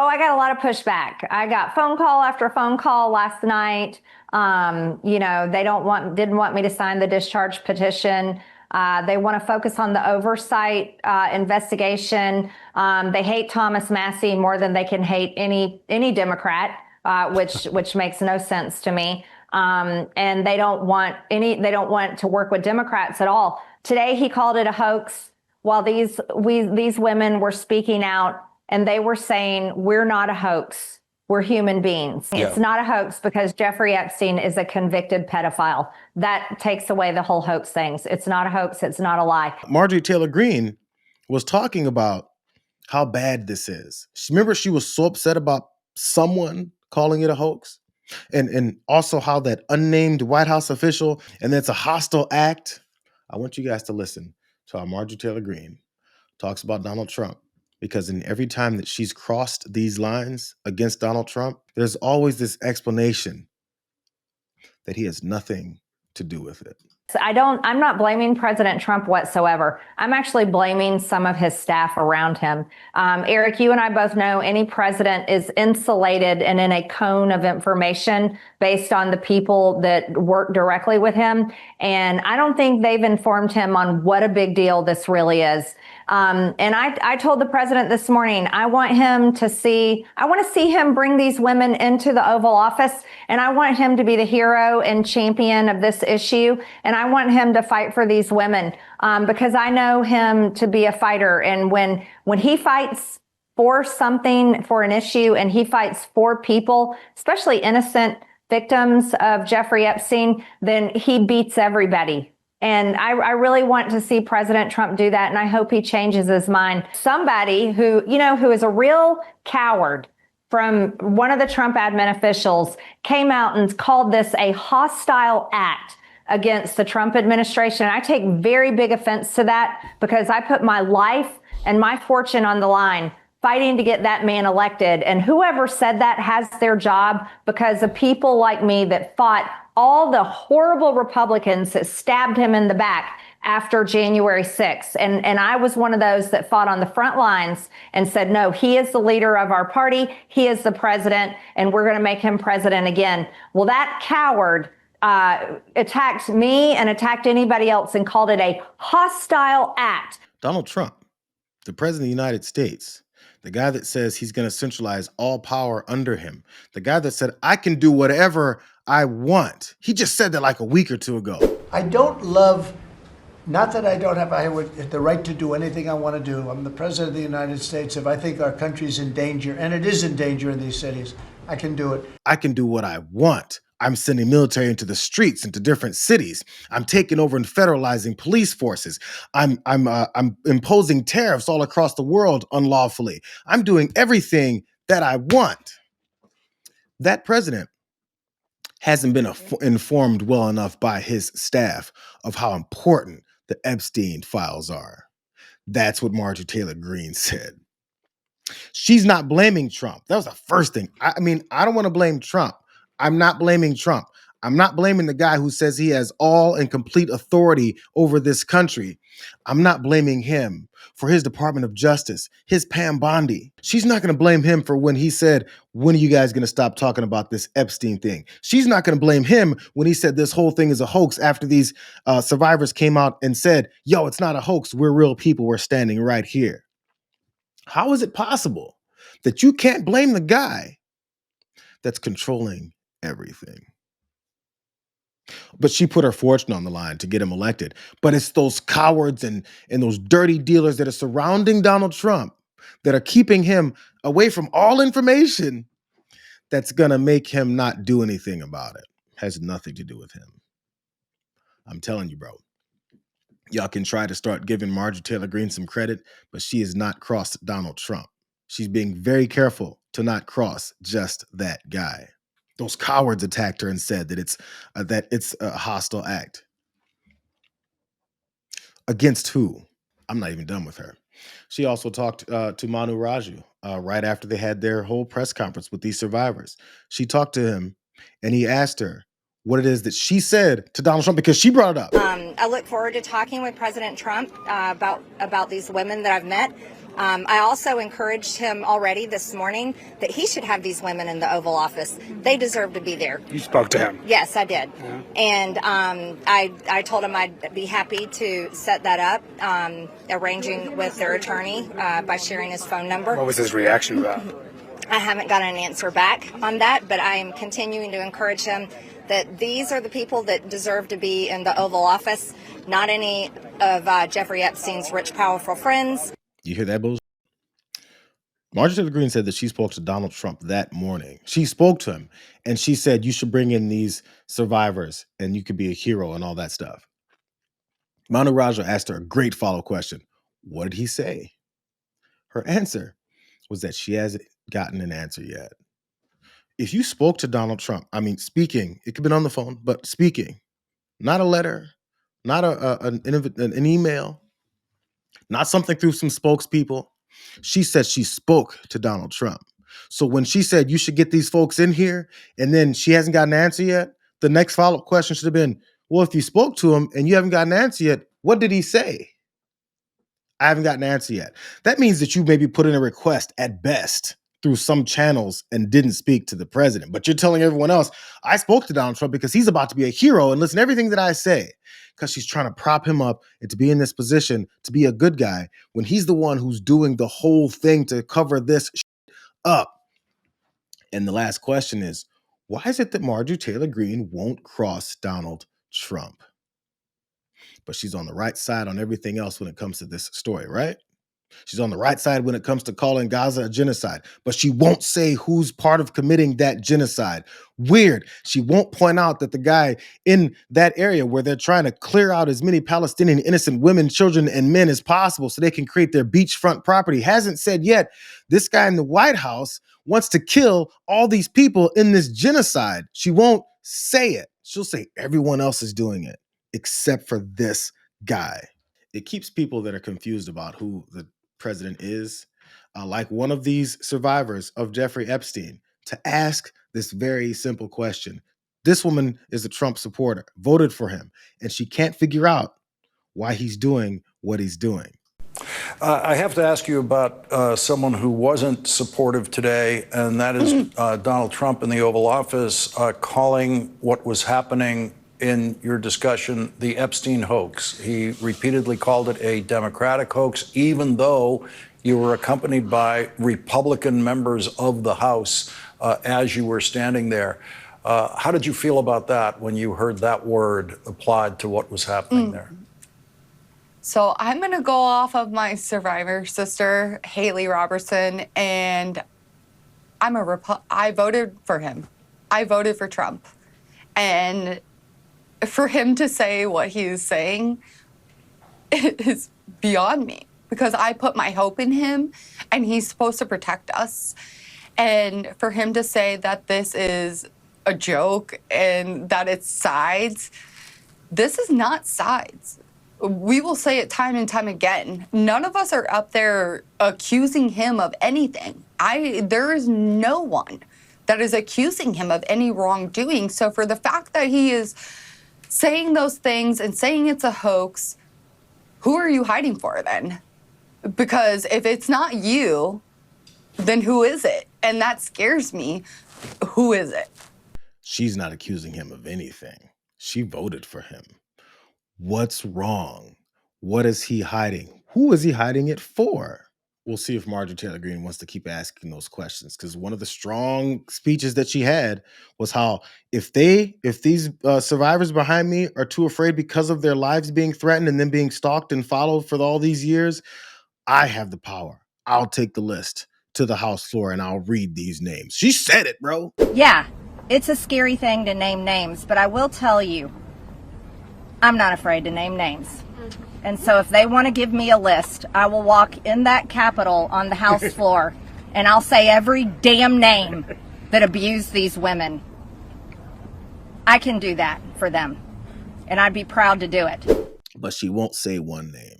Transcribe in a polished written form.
Oh, I got a lot of pushback. I got phone call after phone call last night. They didn't want me to sign the discharge petition. They want to focus on the oversight investigation. They hate Thomas Massey more than they can hate any Democrat, which makes no sense to me. And they don't want to work with Democrats at all. Today he called it a hoax while these women were speaking out and they were saying, we're not a hoax. We're human beings. Yeah. It's not a hoax because Jeffrey Epstein is a convicted pedophile. That takes away the whole hoax things. It's not a hoax. It's not a lie. Marjorie Taylor Greene was talking about how bad this is. Remember, she was so upset about someone calling it a hoax? And also how that unnamed White House official, and that's a hostile act. I want you guys to listen to how Marjorie Taylor Greene talks about Donald Trump. Because in every time that she's crossed these lines against Donald Trump, there's always this explanation that he has nothing to do with it. I'm not blaming President Trump whatsoever. I'm actually blaming some of his staff around him. Eric, you and I both know any president is insulated and in a cone of information based on the people that work directly with him. And I don't think they've informed him on what a big deal this really is. And I told the president this morning, I want to see him bring these women into the Oval Office, and I want him to be the hero and champion of this issue. And I want him to fight for these women, because I know him to be a fighter. And when he fights for something, for an issue, and he fights for people, especially innocent victims of Jeffrey Epstein, then he beats everybody. And I really want to see President Trump do that, and I hope he changes his mind. Somebody who is a real coward from one of the Trump admin officials came out and called this a hostile act against the Trump administration. I take very big offense to that because I put my life and my fortune on the line fighting to get that man elected. And whoever said that has their job, because of people like me that fought all the horrible Republicans that stabbed him in the back after January 6th. And I was one of those that fought on the front lines and said, no, he is the leader of our party. He is the president, and we're going to make him president again. Well, that coward attacked me and attacked anybody else and called it a hostile act. Donald Trump, the president of the United States, the guy that says he's going to centralize all power under him, the guy that said, I can do whatever I want. He just said that like a week or two ago. I don't love, not that I don't have the right to do anything I want to do. I'm the president of the United States. If I think our country's in danger, and it is in danger in these cities, I can do it. I can do what I want. I'm sending military into the streets, into different cities. I'm taking over and federalizing police forces. I'm imposing tariffs all across the world unlawfully. I'm doing everything that I want. That president hasn't been informed well enough by his staff of how important the Epstein files are. That's what Marjorie Taylor Greene said. She's not blaming Trump. That was the first thing. I mean, I don't want to blame Trump. I'm not blaming Trump. I'm not blaming the guy who says he has all and complete authority over this country. I'm not blaming him for his Department of Justice, his Pam Bondi. She's not going to blame him for when he said, when are you guys going to stop talking about this Epstein thing? She's not going to blame him when he said this whole thing is a hoax after these survivors came out and said, yo, it's not a hoax. We're real people. We're standing right here. How is it possible that you can't blame the guy that's controlling everything? But she put her fortune on the line to get him elected. But it's those cowards and those dirty dealers that are surrounding Donald Trump that are keeping him away from all information that's going to make him not do anything about it. Has nothing to do with him. I'm telling you, bro. Y'all can try to start giving Marjorie Taylor Greene some credit, but she has not crossed Donald Trump. She's being very careful to not cross just that guy. Those cowards attacked her and said that it's a hostile act. Against who? I'm not even done with her. She also talked to Manu Raju right after they had their whole press conference with these survivors. She talked to him and he asked her what it is that she said to Donald Trump because she brought it up. I look forward to talking with President Trump about these women that I've met. I also encouraged him already this morning that he should have these women in the Oval Office. They deserve to be there. You spoke to him? Yes, I did. Yeah. And I told him I'd be happy to set that up, arranging with their attorney by sharing his phone number. What was his reaction to that? I haven't got an answer back on that, but I am continuing to encourage him that these are the people that deserve to be in the Oval Office, not any of Jeffrey Epstein's rich, powerful friends. You hear that bullshit? Marjorie Taylor Greene said that she spoke to Donald Trump that morning. She spoke to him, and she said, you should bring in these survivors, and you could be a hero and all that stuff. Manu Raja asked her a great follow-up question. What did he say? Her answer was that she hasn't gotten an answer yet. If you spoke to Donald Trump, I mean, speaking, it could have been on the phone, but speaking, not a letter, not an email, not something through some spokespeople. She said she spoke to Donald Trump. So when she said you should get these folks in here and then she hasn't got an answer yet, the next follow-up question should have been, well, if you spoke to him and you haven't got an answer yet, what did he say? I haven't got an answer yet. That means that you maybe put in a request at best through some channels and didn't speak to the president. But you're telling everyone else, I spoke to Donald Trump because he's about to be a hero and listen to everything that I say. Because she's trying to prop him up and to be in this position to be a good guy when he's the one who's doing the whole thing to cover this up. And the last question is, why is it that Marjorie Taylor Greene won't cross Donald Trump? But she's on the right side on everything else when it comes to this story, right? She's on the right side when it comes to calling Gaza a genocide, but she won't say who's part of committing that genocide. Weird. She won't point out that the guy in that area where they're trying to clear out as many Palestinian innocent women, children, and men as possible so they can create their beachfront property hasn't said yet, this guy in the White House wants to kill all these people in this genocide. She won't say it. She'll say everyone else is doing it except for this guy. It keeps people that are confused about who the president is, like one of these survivors of Jeffrey Epstein, to ask this very simple question. This woman is a Trump supporter, voted for him, and she can't figure out why he's doing what he's doing. I have to ask you about someone who wasn't supportive today, and that is Donald Trump in the Oval Office calling what was happening in your discussion the Epstein hoax. He repeatedly called it a Democratic hoax, even though you were accompanied by Republican members of the House as you were standing there. How did you feel about that when you heard that word applied to what was happening there? So I'm going to go off of my survivor sister, Haley Robertson, and I voted for him. I voted for Trump. And for him to say what he's saying is beyond me, because I put my hope in him and he's supposed to protect us. And for him to say that this is a joke and that it's sides, this is not sides. We will say it time and time again. None of us are up there accusing him of anything. There is no one that is accusing him of any wrongdoing. So for the fact that he is saying those things and saying it's a hoax, who are you hiding for then? Because if it's not you, then who is it? And that scares me. Who is it? She's not accusing him of anything. She voted for him. What's wrong? What is he hiding? Who is he hiding it for? We'll see if Marjorie Taylor Greene wants to keep asking those questions, because one of the strong speeches that she had was how if these survivors behind me are too afraid because of their lives being threatened and then being stalked and followed for all these years, I have the power. I'll take the list to the House floor and I'll read these names. She said it, bro. Yeah, it's a scary thing to name names, but I will tell you, I'm not afraid to name names. And so if they want to give me a list, I will walk in that Capitol on the House floor and I'll say every damn name that abused these women. I can do that for them. And I'd be proud to do it. But she won't say one name.